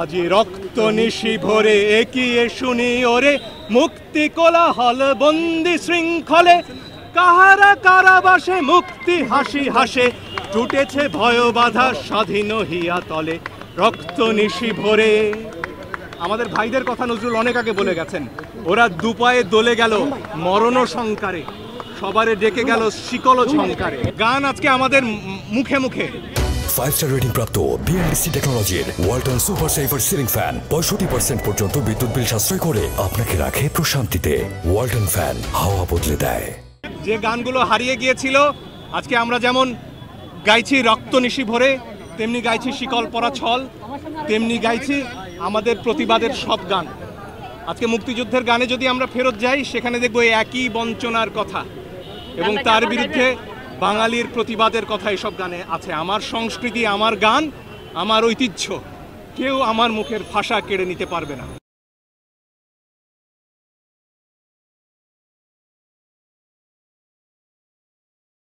আজি রক্ত নিশি ভরে একিয়ে শুনি ওরে মুক্তি কোলাহল বন্দি শৃঙ্খলে কাহারা কারাবাসে মুক্তি হাসি হাসে টুটেছে ভয় বাধা স্বাধীন হিয়া তলে রক্ত নিশি ভরে। আমাদের ভাইদের কথা নজরুল অনেক আগে বলে গেছেন, ওরা দুপায়ে দলে গেল মরণ সংকারে, সবারে ডেকে গেল শিকল ঝংকারে। গান আজকে আমাদের মুখে মুখে। 5-star রেটিং প্রাপ্ত বিএলডিসি টেকনোলজির Walton super saver ceiling fan 65% পর্যন্ত বিদ্যুৎ বিল সাশ্রয় করে আপনাকে রাখে প্রশান্তিতে। ওয়ালটন ফ্যান হাওয়া বদলে দেয়। যে গানগুলো হারিয়ে গিয়েছিল আজকে আমরা যেমন গাইছি রক্ত নিশি ভরে, তেমনি গাইছি শিকল পরা ছল, তেমনি গাইছি আমাদের প্রতিবাদের সব গান। আজকে মুক্তিযুদ্ধের গানে যদি আমরা ফেরত যাই সেখানে দেখবো একই বঞ্চনার কথা এবং তার বিরুদ্ধে বাঙালির প্রতিবাদের কথা এসব গানে আছে। আমার সংস্কৃতি, আমার গান, আমার ঐতিহ্য, কেউ আমার মুখের ভাষা কেড়ে নিতে পারবে না।